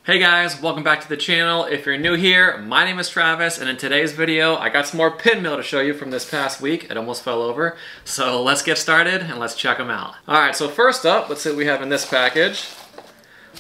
Hey guys, welcome back to the channel. If you're new here, my name is Travis, and in today's video, I got some more pin mail to show you from this past week. It almost fell over. So let's get started and let's check them out. All right, so first up, let's see what we have in this package.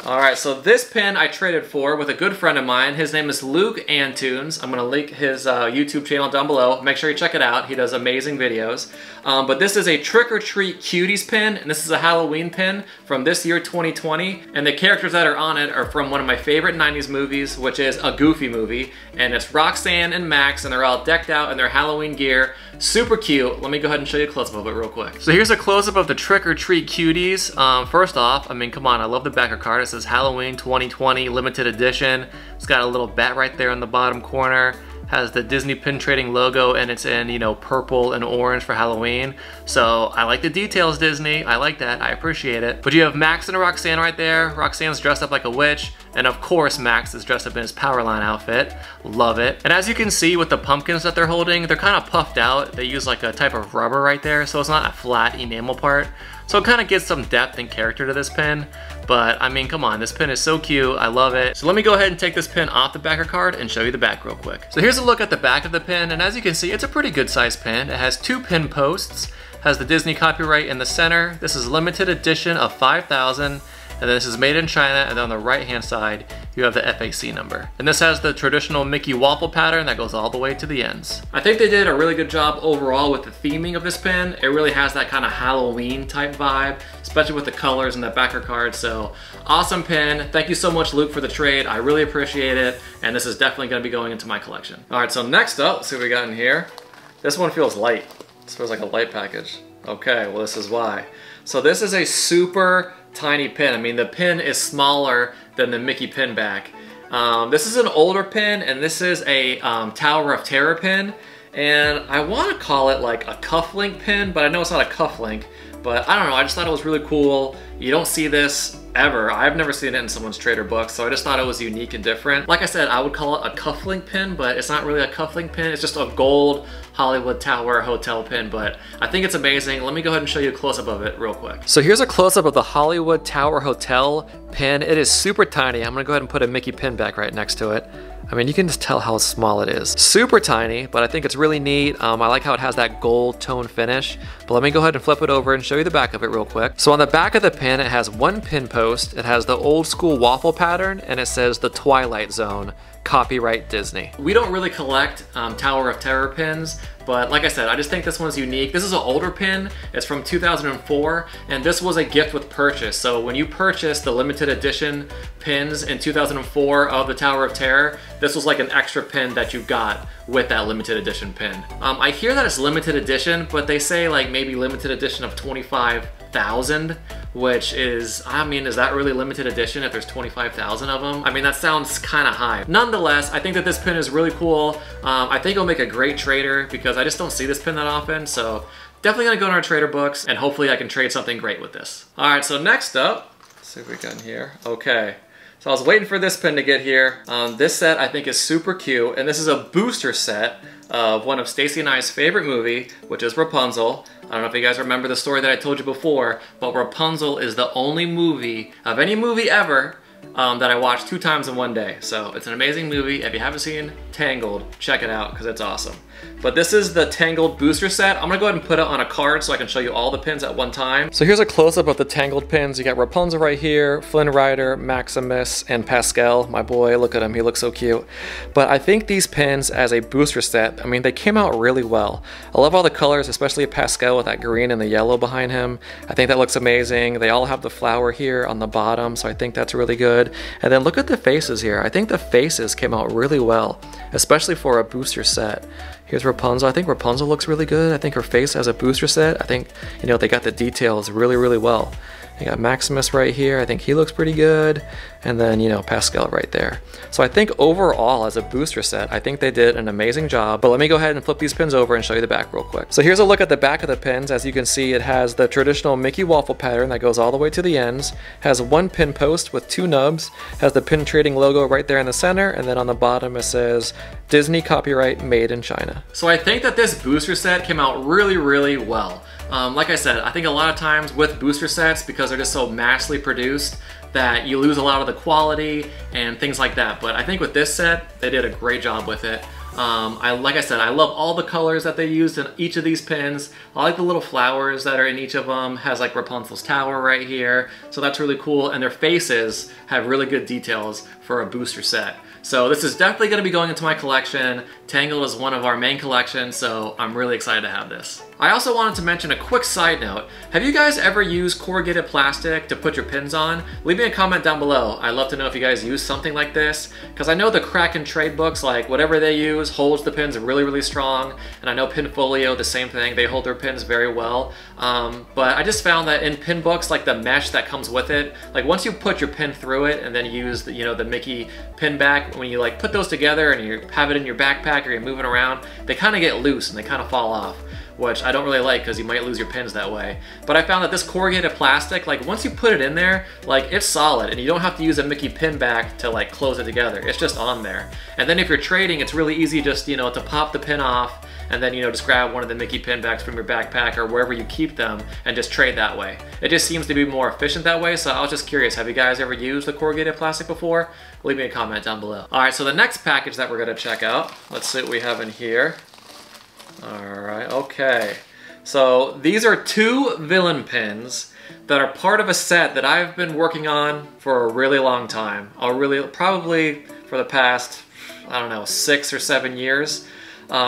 All right, so this pin I traded for with a good friend of mine. His name is Luke Antunes. I'm gonna link his YouTube channel down below. Make sure you check it out. He does amazing videos. But this is a Trick or Treat Cuties pin, and this is a Halloween pin from this year, 2020. And the characters that are on it are from one of my favorite 90s movies, which is a Goofy movie. And it's Roxanne and Max, and they're all decked out in their Halloween gear. Super cute. Let me go ahead and show you a close-up of it real quick. So here's a close-up of the Trick or Treat Cuties. First off, I mean, come on, I love the backer card. It says Halloween 2020 limited edition. It's got a little bat right there in the bottom corner. Has the Disney pin trading logo, and it's in, you know, purple and orange for Halloween. So I like the details, Disney. I like that. I appreciate it. But you have Max and Roxanne right there. Roxanne's dressed up like a witch. And of course, Max is dressed up in his Powerline outfit. Love it. And as you can see with the pumpkins that they're holding, they're kind of puffed out. They use like a type of rubber right there, so it's not a flat enamel part. So it kind of gives some depth and character to this pin. But I mean, come on, this pin is so cute. I love it. So let me go ahead and take this pin off the backer card and show you the back real quick. So here's a look at the back of the pin, and as you can see, it's a pretty good sized pin. It has 2 pin posts, has the Disney copyright in the center. This is limited edition of 5,000. And then this is made in China, and then on the right-hand side, you have the FAC number. And this has the traditional Mickey waffle pattern that goes all the way to the ends. I think they did a really good job overall with the theming of this pin. It really has that kind of Halloween type vibe, especially with the colors and the backer card. So awesome pin. Thank you so much, Luke, for the trade. I really appreciate it. And this is definitely gonna be going into my collection. All right, so next up, let's see what we got in here. This one feels light. This feels like a light package. Okay, well, this is why. So this is a super tiny pin. I mean, the pin is smaller than the Mickey pin back. This is an older pin, and this is a Tower of Terror pin. And I want to call it like a cufflink pin, but I know it's not a cufflink. But I don't know, I just thought it was really cool. You don't see this ever. I've never seen it in someone's trader book, so I just thought it was unique and different. Like I said, I would call it a cufflink pin, but it's not really a cufflink pin. It's just a gold Hollywood Tower hotel pin, but I think it's amazing. Let me go ahead and show you a close-up of it real quick. So here's a close-up of the Hollywood Tower Hotel pin. It is super tiny. I'm gonna go ahead and put a Mickey pin back right next to it. I mean, you can just tell how small it is. Super tiny, but I think it's really neat. I like how it has that gold tone finish. But let me go ahead and flip it over and show you the back of it real quick. So on the back of the pin, it has 1 pin post. It has the old school waffle pattern, and it says the Twilight Zone, copyright Disney. We don't really collect Tower of Terror pins, but like I said, I just think this one's unique. This is an older pin. It's from 2004, and this was a gift with purchase. So when you purchased the limited edition pins in 2004 of the Tower of Terror, this was like an extra pin that you got with that limited edition pin. I hear that it's limited edition, but they say like maybe limited edition of 25,000, which is, I mean, is that really limited edition if there's 25,000 of them? I mean, that sounds kind of high. Nonetheless, I think that this pin is really cool. I think it'll make a great trader because I just don't see this pin that often, so definitely gonna go in our trader books, and hopefully I can trade something great with this. All right, so next up, let's see what we got in here. Okay. So I was waiting for this pin to get here. This set I think is super cute, and this is a booster set of one of Stacy and I's favorite movie, which is Rapunzel. I don't know if you guys remember the story that I told you before, but Rapunzel is the only movie of any movie ever that I watched 2 times in one day. So it's an amazing movie. If you haven't seen Tangled, check it out because it's awesome. But this is the Tangled booster set. I'm gonna go ahead and put it on a card so I can show you all the pins at one time. So here's a close-up of the Tangled pins. You got Rapunzel right here, Flynn Rider, Maximus, and Pascal, my boy. Look at him, he looks so cute. But I think these pins as a booster set, I mean, they came out really well. I love all the colors, especially Pascal with that green and the yellow behind him. I think that looks amazing. They all have the flower here on the bottom, so I think that's really good. And then look at the faces here. I think the faces came out really well, especially for a booster set. Here's Rapunzel. I think Rapunzel looks really good. I think her face as a booster set, I think, you know, they got the details really, really well. You got Maximus right here. I think he looks pretty good. And then, you know, Pascal right there. So I think overall as a booster set, I think they did an amazing job. But let me go ahead and flip these pins over and show you the back real quick. So here's a look at the back of the pins. As you can see, it has the traditional Mickey waffle pattern that goes all the way to the ends. Has 1 pin post with 2 nubs. Has the pin trading logo right there in the center. And then on the bottom it says Disney copyright made in China. So I think that this booster set came out really, really well. Like I said, I think a lot of times with booster sets, because they're just so massively produced, that you lose a lot of the quality and things like that. But I think with this set, they did a great job with it. Like I said, I love all the colors that they used in each of these pins. I like the little flowers that are in each of them. Has like Rapunzel's tower right here, so that's really cool. And their faces have really good details for a booster set. So this is definitely going to be going into my collection. Tangled is one of our main collections, so I'm really excited to have this. I also wanted to mention a quick side note. Have you guys ever used corrugated plastic to put your pins on? Leave me a comment down below. I'd love to know if you guys use something like this, because I know the Kraken trade books, like whatever they use, holds the pins really, really strong. And I know Pinfolio, the same thing. They hold their pins very well. But I just found that in pin books, like the mesh that comes with it, like once you put your pin through it and then use the, the Mickey pin back, when you like put those together and you have it in your backpack or you're moving around, they kind of get loose and they kind of fall off, which I don't really like because you might lose your pins that way. But I found that this corrugated plastic, like once you put it in there, like it's solid and you don't have to use a Mickey pin back to like close it together. It's just on there. And then if you're trading, it's really easy just, to pop the pin off and then, just grab one of the Mickey pin backs from your backpack or wherever you keep them and just trade that way. It just seems to be more efficient that way, so I was just curious, have you guys ever used the corrugated plastic before? Leave me a comment down below. All right, so the next package that we're gonna check out, let's see what we have in here. All right, okay. So these are 2 villain pins that are part of a set that I've been working on for a really long time. Probably for the past, I don't know, 6 or 7 years.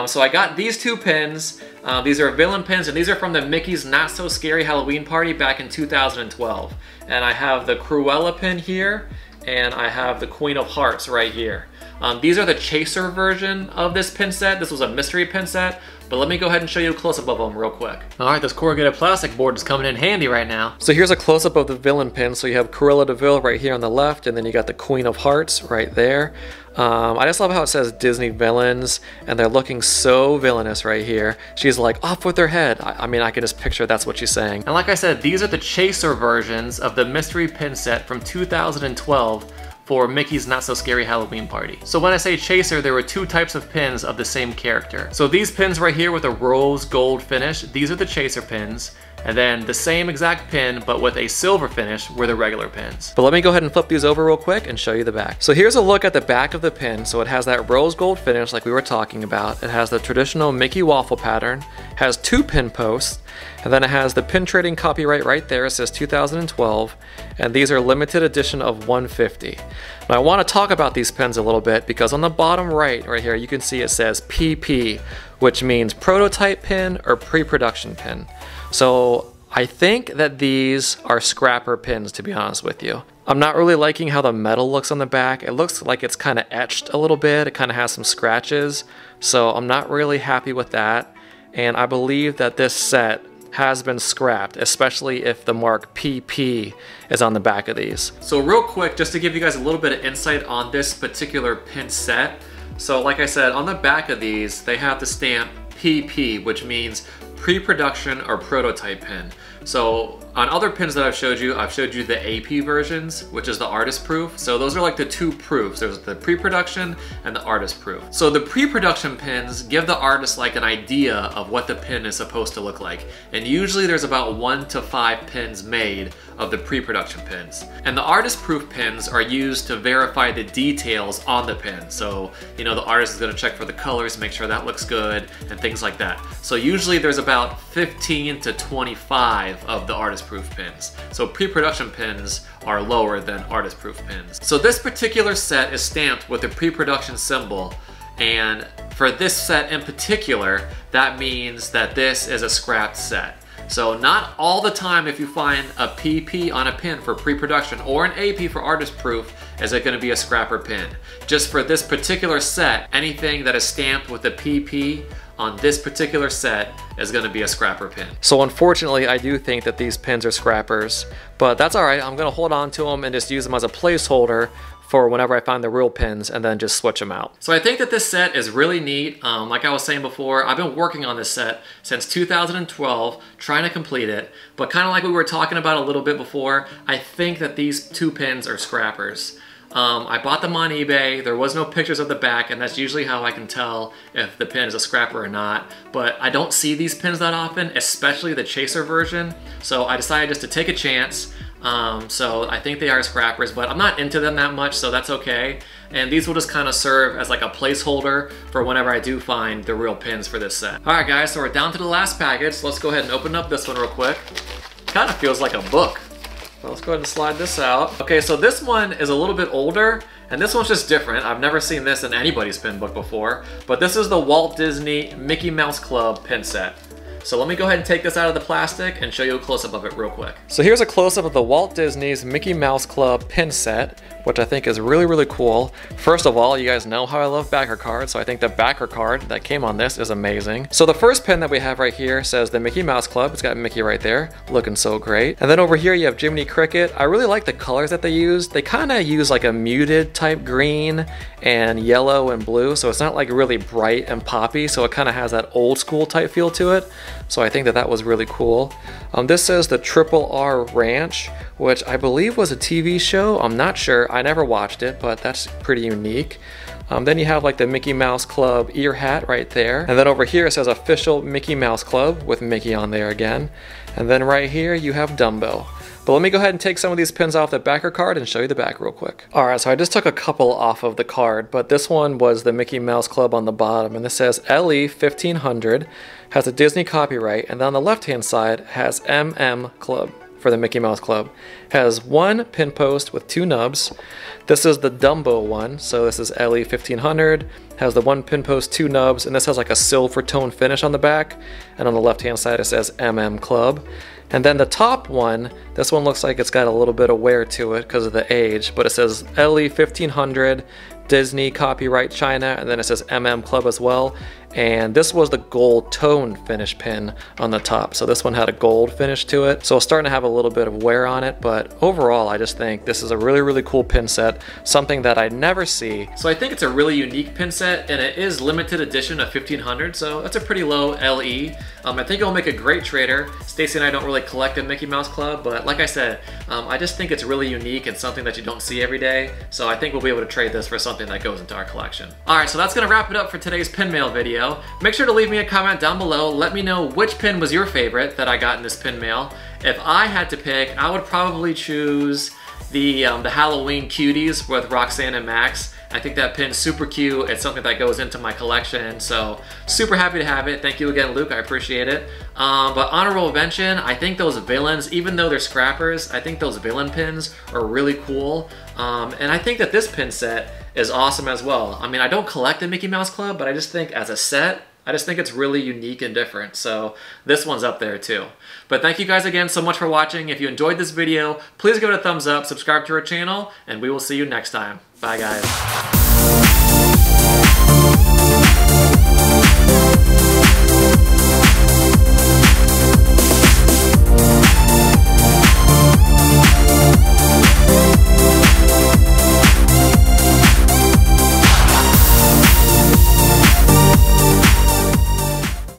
So I got these 2 pins. These are villain pins, and these are from the Mickey's Not So Scary Halloween Party back in 2012. And I have the Cruella pin here, and I have the Queen of Hearts right here. These are the chaser version of this pin set. This was a mystery pin set, but let me go ahead and show you a close-up of them real quick. All right, this corrugated plastic board is coming in handy right now. So here's a close-up of the villain pin. So you have Cruella de Vil right here on the left, and then you got the Queen of Hearts right there. I just love how it says Disney villains, and they're looking so villainous right here. She's like, off with their head. I mean, I can just picture that's what she's saying. And like I said, these are the chaser versions of the mystery pin set from 2012 for Mickey's Not So Scary Halloween Party. So when I say chaser, there were 2 types of pins of the same character. So these pins right here with a rose gold finish, these are the chaser pins. And then the same exact pin, but with a silver finish, were the regular pins. But let me go ahead and flip these over real quick and show you the back. So here's a look at the back of the pin. So it has that rose gold finish like we were talking about. It has the traditional Mickey waffle pattern, has 2 pin posts, and then it has the pin trading copyright right there. It says 2012, and these are limited edition of 150. Now I want to talk about these pins a little bit because on the bottom right here, you can see it says PP, which means prototype pin or pre-production pin. So I think that these are scrapper pins, to be honest with you. I'm not really liking how the metal looks on the back. It looks like it's kind of etched a little bit. It kind of has some scratches. So I'm not really happy with that. And I believe that this set has been scrapped, especially if the mark PP is on the back of these. So real quick, just to give you guys a little bit of insight on this particular pin set. So like I said, on the back of these, they have the stamp PP, which means pre-production or prototype pin. So on other pins that I've showed you the AP versions, which is the artist proof. So those are like the 2 proofs. There's the pre-production and the artist proof. So the pre-production pins give the artist like an idea of what the pin is supposed to look like. And usually there's about 1 to 5 pins made of the pre-production pins. And the artist proof pins are used to verify the details on the pin. So, the artist is gonna check for the colors, make sure that looks good, and things like that. So usually there's about 15 to 25 of the artist proof pins. So pre-production pins are lower than artist proof pins. So this particular set is stamped with the pre-production symbol, and for this set in particular, that means that this is a scrapped set. So not all the time if you find a PP on a pin for pre-production or an AP for artist proof is it going to be a scrapper pin. Just for this particular set, anything that is stamped with a PP on this particular set is going to be a scrapper pin. So unfortunately, I do think that these pins are scrappers, but that's all right. I'm going to hold on to them and just use them as a placeholder for whenever I find the real pins and then just switch them out. So I think that this set is really neat. Like I was saying before, I've been working on this set since 2012, trying to complete it, but kind of like we were talking about a little bit before, I think that these 2 pins are scrappers. I bought them on eBay. There was no pictures of the back, and that's usually how I can tell if the pin is a scrapper or not. But I don't see these pins that often, especially the chaser version. So I decided just to take a chance. So I think they are scrappers, but I'm not into them that much, so that's okay. And these will just kind of serve as like a placeholder for whenever I do find the real pins for this set. All right guys, so we're down to the last package. So let's go ahead and open up this one real quick. Kind of feels like a book. So let's go ahead and slide this out. Okay, so this one is a little bit older, and this one's just different. I've never seen this in anybody's pin book before, but this is the Walt Disney Mickey Mouse Club pin set. So let me go ahead and take this out of the plastic and show you a close-up of it real quick. So here's a close-up of the Walt Disney's Mickey Mouse Club pin set, which I think is really, really cool. First of all, you guys know how I love backer cards, so I think the backer card that came on this is amazing. So the first pin that we have right here says the Mickey Mouse Club. It's got Mickey right there, looking so great. And then over here you have Jiminy Cricket. I really like the colors that they use. They kind of use like a muted type green and yellow and blue, so it's not like really bright and poppy, so it kind of has that old school type feel to it. So I think that that was really cool. This says the Triple R Ranch, which I believe was a TV show. I'm not sure. I never watched it, but that's pretty unique. Then you have like the Mickey Mouse Club ear hat right there. And then over here it says official Mickey Mouse Club with Mickey on there again. And then right here you have Dumbo. But let me go ahead and take some of these pins off the backer card and show you the back real quick. All right, so I just took a couple off of the card, but this one was the Mickey Mouse Club on the bottom, and this says LE 1500, has a Disney copyright, and then on the left-hand side has MM Club for the Mickey Mouse Club. Has one pin post with 2 nubs. This is the Dumbo one, so this is LE 1500, has the one pin post, 2 nubs, and this has like a silver tone finish on the back, and on the left-hand side it says MM Club. And then the top one, this one looks like it's got a little bit of wear to it because of the age, but it says LE 1500, Disney, copyright China, and then it says MM Club as well. And this was the gold tone finish pin on the top. So this one had a gold finish to it. So it's starting to have a little bit of wear on it, but overall I just think this is a really, really cool pin set, something that I never see. So I think it's a really unique pin set, and it is limited edition of 1500, so that's a pretty low LE. I think it'll make a great trader. Stacy and I don't really collect a Mickey Mouse Club, but like I said, I just think it's really unique and something that you don't see every day. So I think we'll be able to trade this for something that goes into our collection. All right, so that's gonna wrap it up for today's pin mail video. Make sure to leave me a comment down below. Let me know which pin was your favorite that I got in this pin mail. If I had to pick, I would probably choose the Halloween Cuties with Roxanne and Max. I think that pin's super cute. It's something that goes into my collection, so super happy to have it. Thank you again, Luke, I appreciate it. But honorable mention, I think those villains, even though they're scrappers, I think those villain pins are really cool. And I think that this pin set is awesome as well. I mean, I don't collect the Mickey Mouse Club, but I just think as a set, I just think it's really unique and different, so this one's up there too. But thank you guys again so much for watching. If you enjoyed this video, please give it a thumbs up, subscribe to our channel, and we will see you next time. Bye guys.